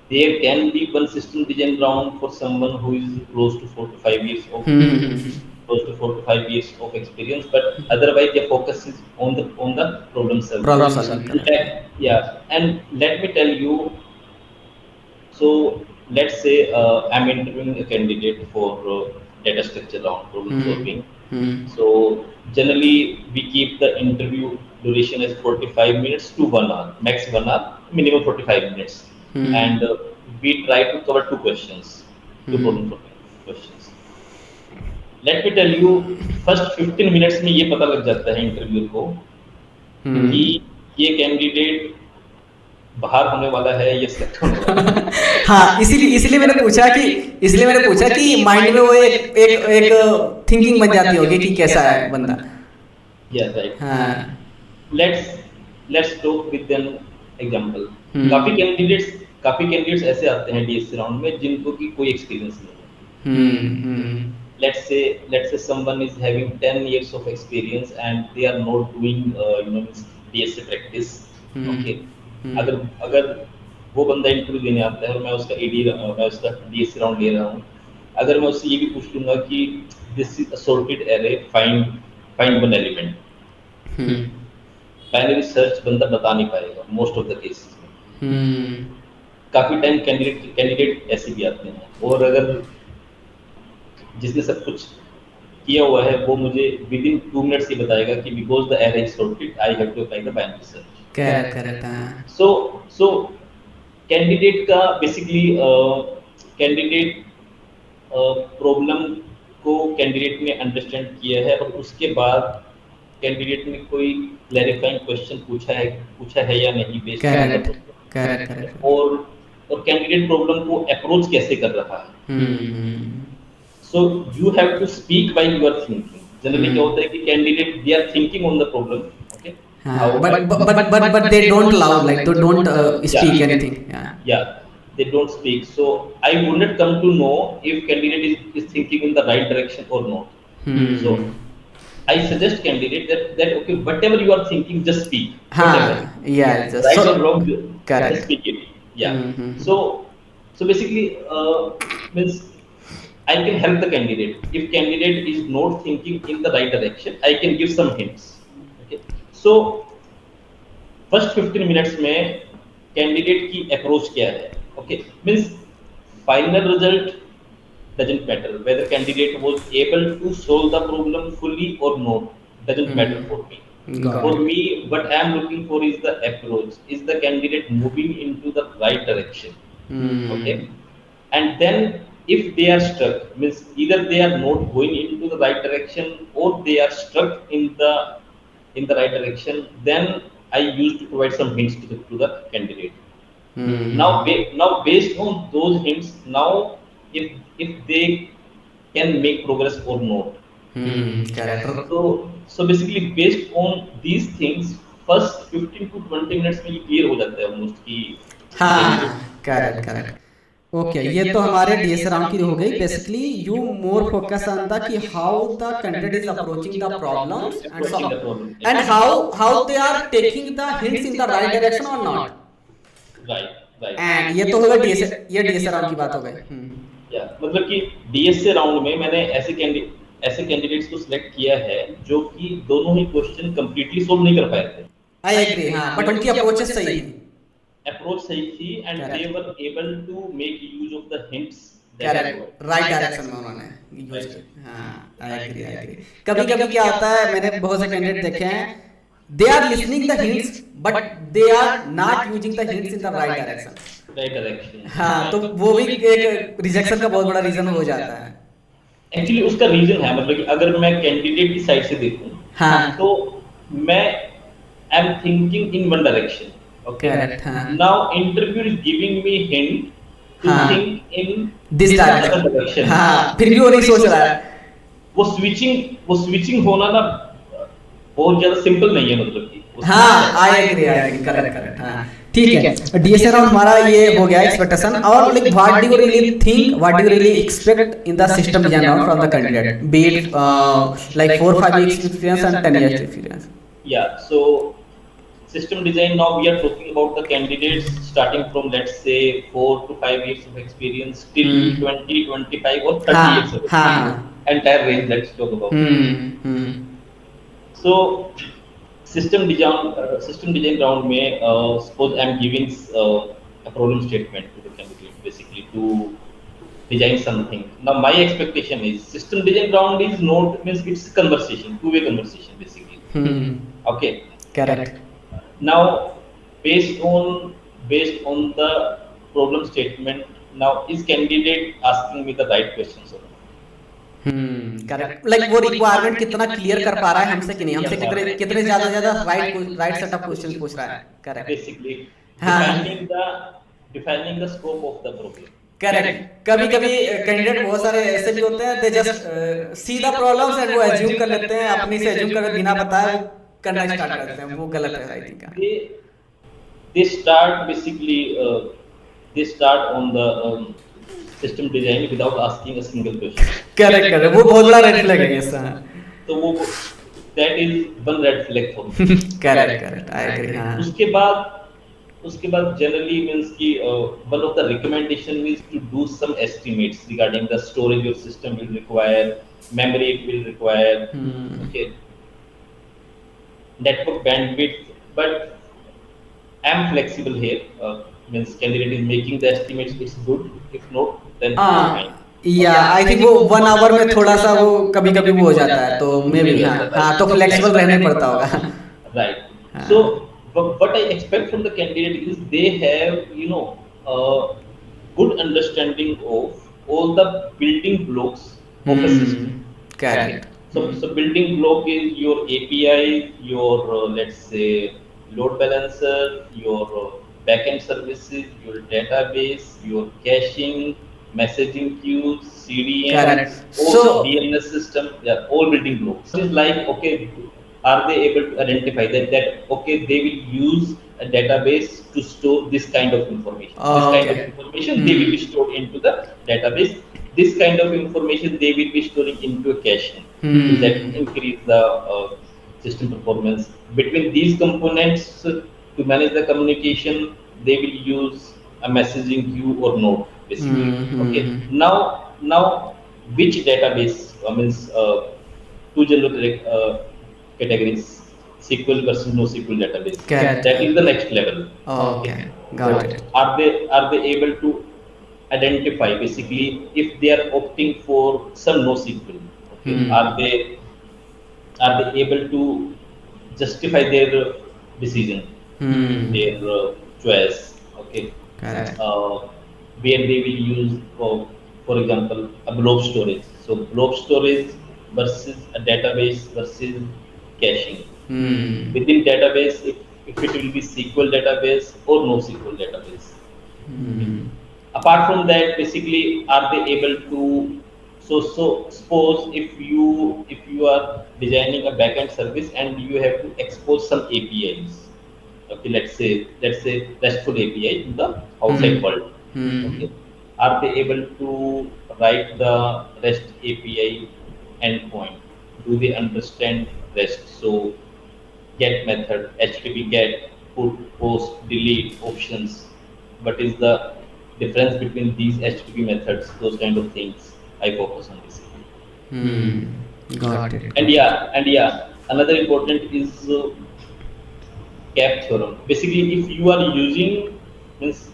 There can be one system design round for someone who is close to 4 to 5 years of close to 4 to 5 years of experience, but otherwise their focus is on the problem solving. Problem solving. And Correct. yeah, and let me tell you, so let's say I'm interviewing a candidate for data structure round problem solving. So generally we keep the interview duration as 45 minutes to 1 hour, max 1 hour, minimum 45 minutes. And we try to cover two questions, two problem solving questions. Let me tell you, first 15 minutes में ये पता लग जाता है interview को कि ये candidate बाहर होने वाला है या सेलेक्ट होने वाला है। हाँ, इसीलिए मैंने पूछा कि माइंड में वो एक थिंकिंग बन जाती होगी कि कैसा है बंदा। Yeah, right. हाँ, let's talk with an example. काफी कैंडिडेट्स ऐसे आते हैं डीएससी राउंड में जिनको की कोई एक्सपीरियंस नहीं है। let's say someone is having 10 years of experience and they are not doing DSC practice. Okay. अगर वो बंदा इंटरव्यू देने आता है और मैं उसका डीएससी राउंड ले रहा हूँ, अगर मैं उससे ये भी पूछ लूंगा कि this is assorted array, find one element, binary search बंदा बता नहीं पाएगा मोस्ट ऑफ द केसेस में। काफी टाइम कैंडिडेट ऐसे भी आते हैं, और अगर जिसने सब कुछ किया हुआ है वो मुझे विद इन 2 मिनट्स ही बताएगा कि because the array is sorted I have to apply the binary search. Correct. So candidate का बेसिकली कैंडिडेट प्रॉब्लम को कैंडिडेट ने अंडरस्टैंड किया है, और उसके बाद कैंडिडेट ने कोई क्लैरिफाइंग क्वेश्चन पूछा है या नहीं बेस्ड करेक्ट। और कैंडिडेट प्रॉब्लम को अप्रोच कैसे कर रहा है। So you have to speak by your thinking. Generally क्या होता है कि candidate they are thinking on the problem, okay, but they don't allow, like they don't speak anything. Yeah, they don't speak. So I would not come to know if candidate is thinking in the right direction or not. So I suggest candidate that okay, whatever you are thinking, just speak. Just right or wrong, correct. just speak it. Yeah. So basically means I can help the candidate. If candidate is not thinking in the right direction, I can give some hints. Okay. So first 15 minutes में candidate की approach क्या है? Okay, means final result doesn't matter. Whether candidate was able to solve the problem fully or not doesn't matter for me. For me, what I am looking for is the approach. Is the candidate moving into the right direction? Okay, and then if they are stuck, means either they are not going into the right direction or they are stuck in the right direction, then I used to provide some hints to the candidate. Now based on those hints, now if they can make progress or not. Correct. So basically based on these things, first 15 to 20 minutes में ये clear हो जाता है almost कि correct. Okay, ये तो हमारे DSC round की हो गई। Basically you more focus on the कि how the candidate is approaching the problems and how they are taking the hints in the right direction और नॉट। राइट। एंड ये तो होगा डीएससी राउंड की बात हो गई। या मतलब कि डीएससी राउंड में मैंने ऐसे कैंडिडेट्स को सिलेक्ट किया है जो कि दोनों ही क्वेश्चन कंप्लीटली सोल्व नहीं कर पाए थे। आई एग्री, हां, बट उनकी अप्रोच सही थी and they were able to make use of the hints. Correct, right direction में उन्होंने यूज किया। हां, आई एग्री। कभी-कभी क्या होता है, मैंने बहुत से कैंडिडेट देखे हैं, they are listening the hints but they are not using the hints in the right direction. हां, तो वो भी एक रिजेक्शन का बहुत बड़ा रीजन हो जाता है। एक्चुअली उसका रीजन है, मतलब कि अगर मैं कैंडिडेट की साइड से देखूं, तो मैं I am thinking in one direction. Okay. Correct. Now interviewer is giving me hint to think in this direction. फिर भी वो नहीं सोच रहा है। वो स्विचिंग होना ना बहुत ज्यादा सिंपल नहीं है, मतलब कि। I agree, correct. ठीक है, डीएससी राउंड हमारा ये हो गया एक्सपेक्टेशन। और like what do you really think, what do you really expect in the system design round from the candidate, B it like 4-5 years experience and 10 years experience? Yeah, so system design, now we are talking about the candidates starting from, let's say, 4 to 5 years of experience till Hmm. 20, 25 or 30 years हाँ of हाँ experience. हाँ Entire range, let's talk about. Hmm So system design round में suppose I'm giving a problem statement to the candidate basically to design something. Now my expectation is system design round is not means it's conversation, two-way conversation basically. Hmm Okay. Correct Now based on the problem statement, now is candidate asking me the right questions or not? Correct like वो requirement कितना clear कर पा रहा है हमसे कि नहीं, हमसे कितने कितने ज्यादा राइट सेट ऑफ क्वेश्चंस पूछ रहा है। करेक्ट Basically हाँ defining the scope of the problem. Correct कभी कभी कैंडिडेट बहुत सारे ऐसे भी होते हैं, they just see the problems and वो एज्यूम कर लेते हैं, अपनी से एज्यूम कर बिना बताए वो करना स्टार्ट कर देते हैं, वो गलत है I think. They they start basically they start on the system design without asking a single question. Correct correct वो बहुत बड़ा रेड फ्लैग है ये सर। तो वो that is one red flag for me. Correct correct I agree हाँ। उसके बाद generally means कि one of the recommendation is to do some estimates regarding the storage your system will require, memory it will require, okay, network bandwidth, but I am flexible here. Means candidate is making the estimates, it's good. If not, then it's fine. या I think वो 1 our में थोड़ा सा वो कभी कभी वो हो जाता है, तो मे बी हाँ हाँ तो फ्लेक्सिबल रहना ही पड़ता होगा। Right. So, what I expect from the candidate is they have, a good understanding of all the building blocks of a system. Correct So building block is your API, your let's say load balancer, your backend services, your database, your caching, messaging queues, CDN, Correct. also So- DNS system, yeah, all building blocks. It's like, okay, are they able to identify that okay, they will use a database to store this kind of information. This kind of Okay. information they will be stored into the database. This kind of information they will be storing into a caching. That will increase the system performance. Between these components, to manage the communication, they will use a messaging queue or node, basically. Okay. Now, which database? Means two general categories: SQL versus NoSQL database. Correct. That is the next level. Okay got it. Are they able to identify basically if they are opting for some NoSQL? Okay. Are they able to justify their decision, their choice? Okay. Correct Where they will use, for example, a blob storage. So blob storage versus a database versus caching. Within database, if it will be SQL database or NoSQL database. Apart from that, basically, are they able to? So suppose if you are designing a backend service and you have to expose some APIs. Okay, let's say RESTful API to the outside world. Okay, are they able to write the REST API endpoint? Do they understand REST? So get method, HTTP get, put, post, delete options. What is the difference between these HTTP methods? Those kind of things I focus on basically. Got it. And yeah, another important is CAP theorem. Basically, if you are using, means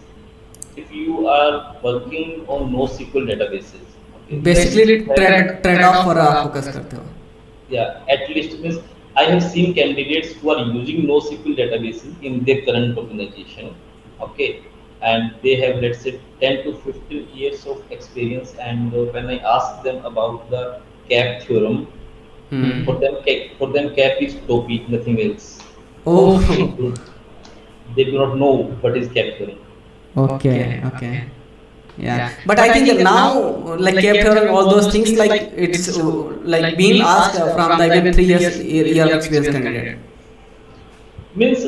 if you are working on NoSQL databases, okay, basically trade off पर focus करते हो। yeah, at least means I have seen candidates who are using NoSQL databases in their current organization, okay, and they have, let's say, 10 to 15 years of experience. And when I ask them about the CAP theorem, for them CAP is topic, nothing else. Oh They do not know what is CAP theorem. Okay okay yeah but I think that now like CAP theorem all those things like it's like being asked from the even 3 year of experience candidate Means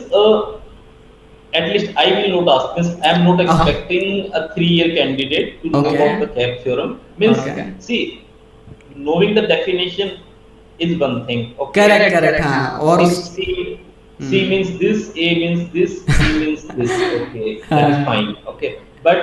at least I will not ask. Means I am not expecting a 3-year candidate to know Okay. about the CAP theorem. Means Okay. see, knowing the definition is one thing. Okay. Correct, हाँ, और Policy, C means this, A means this, B means this. Okay, that is हाँ. fine. Okay, but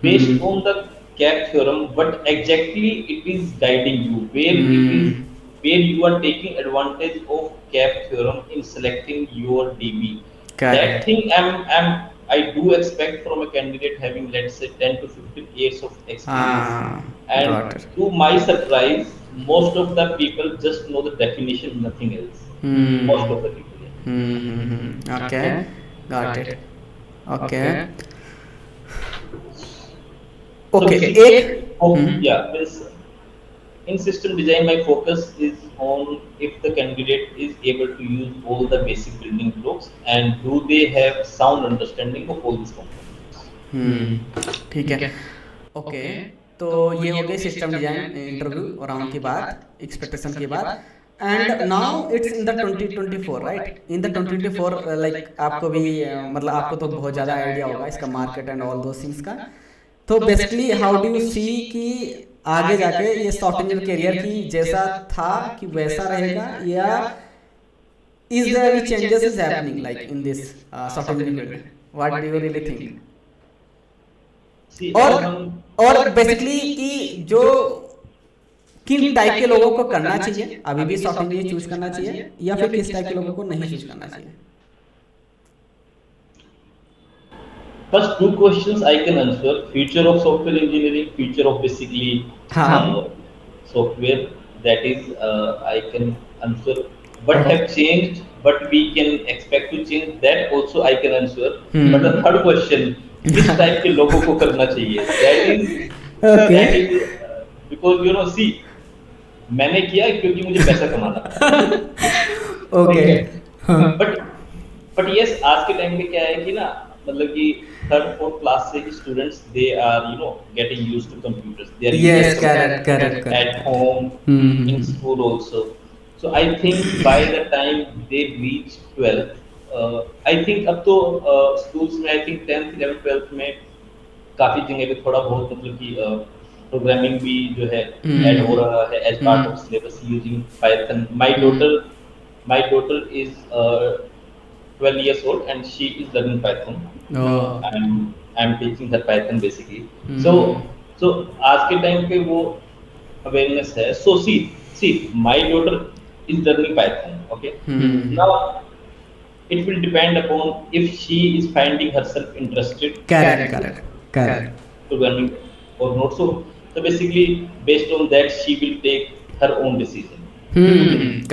based hmm. on the CAP theorem, what exactly it is guiding you, where it is, hmm. where you are taking advantage of CAP theorem in selecting your DB. That Correct. thing I do expect from a candidate having, let's say, 10 to 15 years of experience. हाँ. And Got it. to my surprise, most of the people just know the definition, nothing else. Most hmm. of the people. Yeah. Okay. Got it. Okay. So Okay. basically, एक. हम्म. yeah, means in system design, my focus is on if the candidate is able to use all the basic building blocks and do they have sound understanding of all these components. ठीक है. Okay. तो ये हो गई system design interview round की बात, expectation की बात. And now it's in the 2024, right? In the 2024 like आपको भी मतलब आपको तो बहुत ज़्यादा आइडिया होगा इसका मार्केट एंड ऑल दो थिंग्स का. तो basically how do you see कि आगे जाके ये सॉफ्टवेयर इंजीनियर करियर की जैसा था कि वैसा रहेगा, या is there any changes is happening like in this software engineer field? What do you really think? See, और अगर हम और बेसिकली कि जो किन टाइप के लोगों को करना चाहिए, अभी भी सॉफ्टवेयर इंजीनियर चूज करना चाहिए, या फिर किस टाइप के लोगों को नहीं चूज करना चाहिए? first two questions I can answer: future of software engineering, future of basically हाँ. software. That is, I can answer. What have changed? What we can expect to change? That also I can answer. But the third question, किस type के लोगों को करना चाहिए? Okay. That is because you know, see, मैंने किया क्योंकि मुझे पैसा कमाना था. ओके. बट यस, आज के टाइम पे क्या है कि ना, मतलब कि थर्ड फोर्थ क्लास से students they are getting used to computers, they are yes, using correct correct at correct. home, in school also. So I think by the time they reach 12th, I think अब तो schools में I think 10th 11th 12th में काफी जगह पे थोड़ा बहुत मतलब कि प्रोग्रामिंग भी जो है ऐड हो रहा है as part of syllabus using Python. My daughter is 12 years old and she is learning Python. Oh. I'm teaching her Python basically. So आज के टाइम पे वो awareness है. So see, my daughter is learning Python. Okay. Now it will depend upon if she is finding herself interested correct correct correct. programming or not. So basically, based on that, she will take her own decision.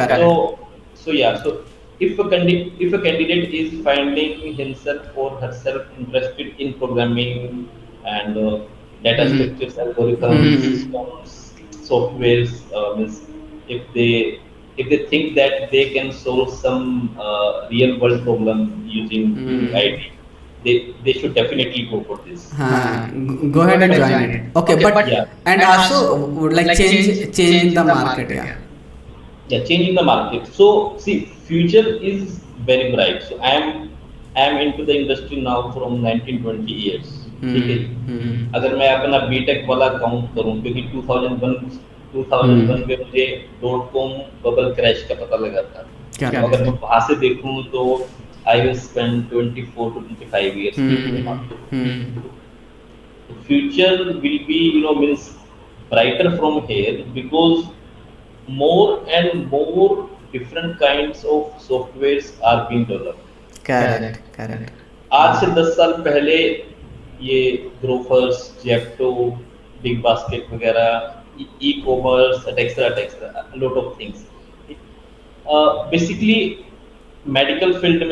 Correct. So yeah. So if a candidate is finding himself or herself interested in programming and data structures, algorithms, systems, softwares, means if they think that they can solve some real world problem using IT, they should definitely go for this. Go ahead and join it. Okay, but Yeah. and also would like change in the market, yeah. Yeah, changing the market. So see, future is very bright. So I am into the industry now from 19-20 years. ठीक है. अगर मैं अपना BTech वाला count करूं, क्योंकि 2001 में मुझे .com बबल क्रैश का पता लगा था. क्या तो अगर मैं वहां से देखूं तो I will spend 24 to 25 years in the market. Future will be, means brighter from here because more and more different kinds of softwares are being developed. Correct correct. आज से 10 साल पहले ये ग्रोफर्स, जेप्टो, बिग बास्केट वगैरह, e commerce, etcetera lot of things. Basically medical field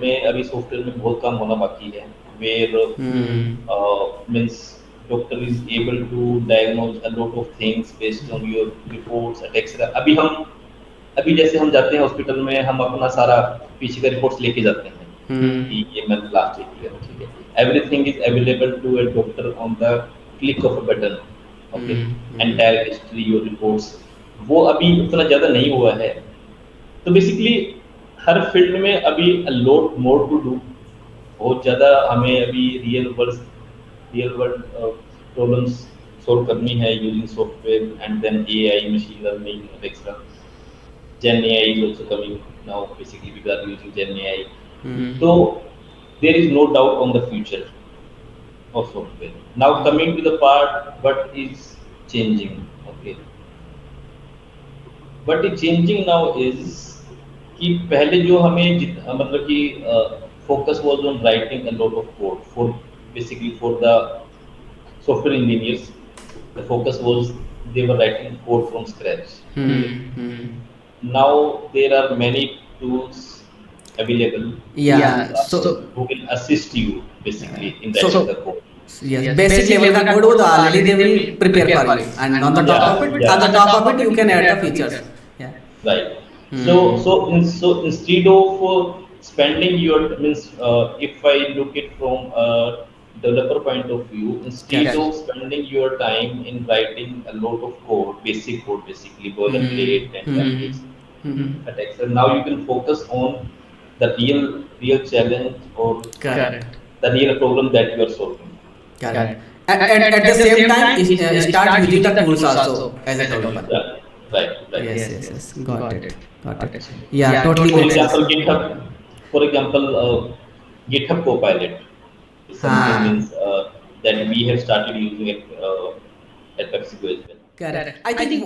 में अभी software में बहुत काम होना बाकी है. Where means doctor is able to diagnose a lot of things based on your reports, etc. अभी जैसे हम जाते हैं हॉस्पिटल में, हम अपना सारा पीछे का रिपोर्ट्स लेके जाते हैं कि ये मैंने लास्ट चेक किया. ठीक है. Everything is available to a doctor on the click of a button. Okay. Entire history, your reports, वो अभी उतना ज़्यादा नहीं हुआ है. तो बेसिकली हर फील्ड में अभी लॉट मोर टू डू. बहुत ज़्यादा हमें अभी रियल वर्ल्ड प्रॉब्लम्स solve करनी है using software and then AI, machine learning, etc. Gen AI is also coming now. Basically, people are using Gen AI. So there is no doubt on the future of software. Now coming to the part what is changing. Okay, what is changing now is कि पहले जो हमें मतलब कि focus was on writing a lot of code for basically for the software engineers. The focus was they were writing code from scratch. Okay. Now there are many tools available Yeah, who will assist you basically in so writing the code. yes, basic level का code वो तो already they will prepare for you, and on the top Yeah, of it, yeah. on the top of it, you can add the features. Yeah. Right. So instead of spending your means, if I look it from a developer point of view, instead Correct. of spending your time in writing a lot of code, basic code, basically boilerplate and templates, at Excel, now you can focus on the real challenge or Correct. the real problem that you are solving. Correct. And at the same time, start using the tools also as a developer. Yeah. Right. Yes. Got it. Yeah, totally For makes sense. example, GitHub Copilot is something means that we have started using it at PepsiCo as well. Correct. I think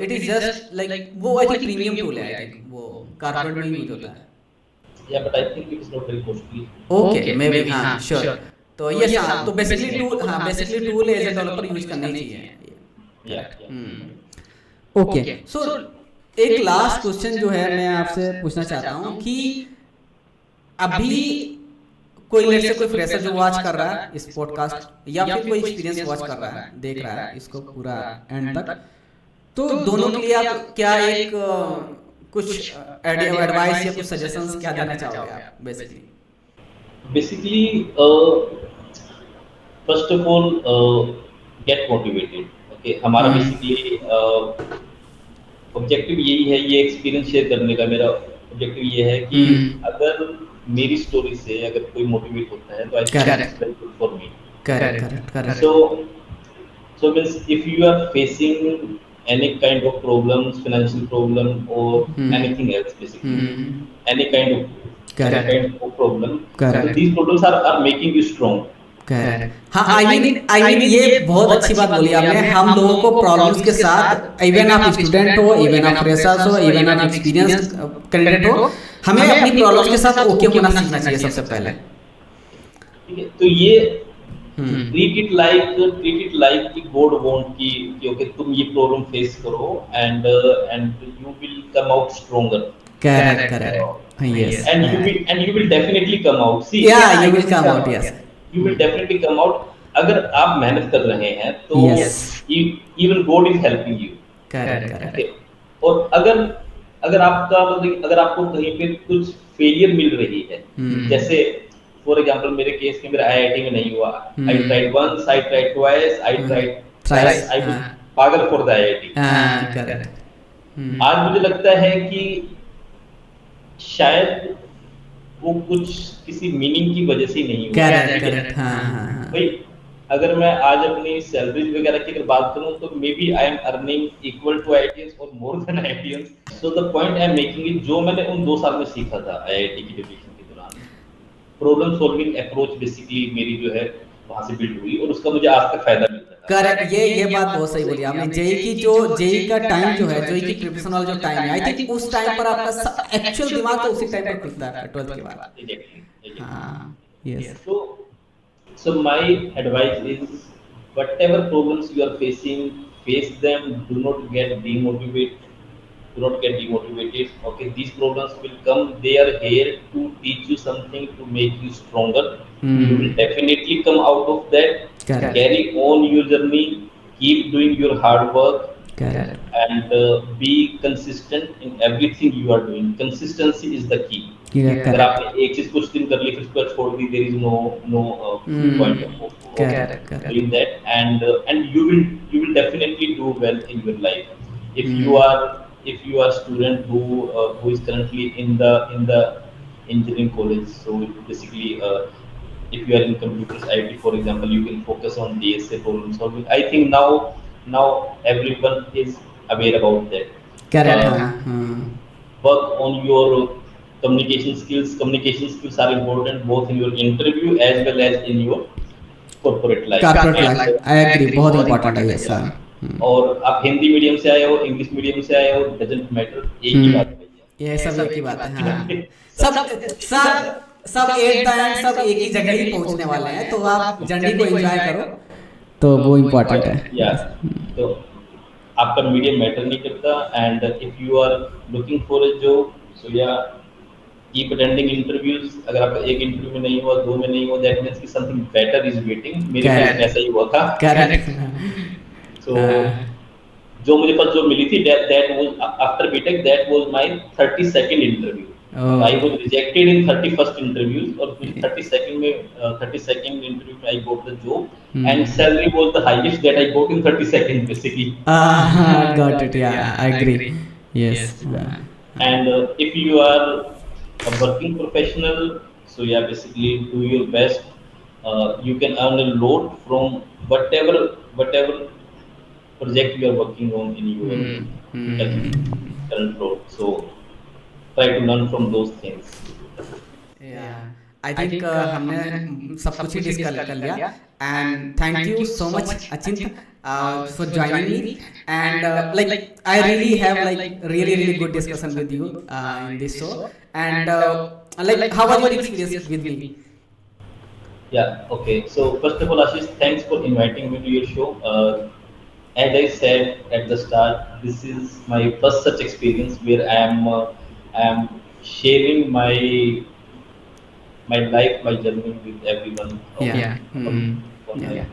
it is just like वो I think premium tool है, I think वो corporate में use होता है. Yeah, but I think it is not very costly. Okay, maybe हाँ, sure. तो yes हाँ, तो basically tool as a developer use करना ही चाहिए. Yeah. ओके, सो एक लास्ट क्वेश्चन जो है मैं आपसे पूछना चाहता हूँ कि अभी कोई लेट से कोई फ्रेशर जो वॉच कर रहा है इस पॉडकास्ट या फिर कोई एक्सपीरियंस वॉच कर रहा है, देख रहा है इसको पूरा एंड तक, तो दोनों के लिए आप क्या एक कुछ एडवाइस या कुछ सजेशंस क्या देना चाहोगे आप basically first of all get motivated. Okay, हमारा बेसिकली ऑब्जेक्टिव यही है, ये एक्सपीरियंस शेयर करने का मेरा ऑब्जेक्टिव ये है कि अगर मेरी स्टोरी से अगर कोई मोटिवेट होता है तो I think it's very good for me. Correct. So means if you are facing any kind of problems, financial problem or anything else, basically any kind of problem, so these problems are making you strong. हाँ, I mean ये बहुत अच्छी बात बोली आपने. हम लोगों को प्रॉब्लम्स के साथ, इवन आप स्टूडेंट हो, इवन आप फ्रेशर्स हो, इवन आप एक्सपीरियंस कैंडिडेट हो, हमें अपनी प्रॉब्लम्स के साथ ओके होना सीखना चाहिए सबसे पहले. ठीक है, तो ये treat it like कि God want कि ओके तुम ये प्रॉब्लम फेस करो and you will come out stronger. Correct. Yes. And you will definitely come out. See, yeah, you will come out. Yes. You will definitely come out. अगर आप मेहनत कर रहे हैं तो even God is helping you. Correct. और अगर आपका मतलब अगर आपको कहीं पे कुछ फेलियर मिल रही है, जैसे फॉर एग्जांपल मेरे केस में मेरा आईआईटी में नहीं हुआ. I tried once, I tried twice, I tried thrice, I was पागल फॉर द आईआईटी. करेक्ट. आज मुझे लगता है कि शायद वो कुछ किसी मीनिंग की वजह से नहीं हुआ. करेक्ट. हाँ. भाई अगर मैं आज अपनी सैलरीज वगैरह की अगर बात करूं तो maybe I am earning equal to IITians और more than IITians. So the point I am making is जो मैंने उन 2 साल में सीखा था आईआईटी की डिग्रेशन के दौरान, प्रॉब्लम सॉल्विंग अप्रोच बेसिकली मेरी जो है वहां से बिल्ड हुई और उसका मुझे आज तक फायदा मिल रहा है. करेक्ट. ये बात बहुत सही बोली आपने. जेई का टाइम जो है, जेई की प्रिपरेशन वाला जो टाइम है, आई थिंक उस टाइम पर आपका एक्चुअल दिमाग तो उसी टाइम पर खुलता है 12th के बाद. Exactly. हाँ. Yes. So my advice is whatever problems you are facing, face them. Do not get demotivated. Okay, these problems will come. They are here to teach you something, to make you stronger. You will definitely come out of that. Correct. Carry on your journey. Keep doing your hard work. Correct. And be consistent in everything you are doing. Consistency is the key. अगर आपने एक चीज कुछ दिन कर ली फिर उसको छोड़ दी, there is no point of doing that. And you will definitely do well in your life. If you are a student who is currently in the engineering college, so basically if you are in computers IT, for example, you can focus on DSA problem solving. I think now everyone is aware about that. Correct, Uh, हाँ हाँ. Work on your communication skills. Communication skills are important both in your interview as well as in your corporate life. Corporate And life, I agree, बहुत important है ये yeah, sir. और आप Hindi medium से आए हो इंग्लिश मीडियम से आए हो डजेंट मैटर, एक ही बात है भैया. ये सब एक ही बात है, हाँ. सब सब सब सब एट द एंड सब एक ही जगह ही पहुंचने वाले हैं, तो आप जर्नी को एंजॉय करो, तो वो इम्पोर्टेंट है. या तो आपका मीडियम मैटर नहीं करता. And if you are looking for a job, so या कीप अटेंडिंग इंटरव्यूज. अगर आपका एक इंटरव्यू में नहीं हुआ, दो में नहीं हुआ, दैट मींस कि समथिंग बेटर इज वेटिंग. मेरे केस में ऐसा ही हुआ था. करेक्ट. सो जो मुझे पास जो मिली थी, that was after BTech, that was my 32nd interview. I was rejected in 31st interviews, और 32nd में 32nd इंटरव्यू में I got the job, and salary was the highest that I got in 32nd basically. Got it, yeah, I agree. Yes. And if you are a working professional, so yeah, basically do your best. You can earn a lot from whatever project you are working on in your current role. So try to learn from those things. I think हमने सब कुछ ही discuss कर लिया. And thank you so much Achint for joining me. And like I really have like really good discussion with you in this show. And like how was your experience with me? Yeah, okay. So first of all, Ashish, thanks for inviting me to your show. As I said at the start, this is my first such experience where I am sharing my life, my journey with everyone. Yeah. On- on my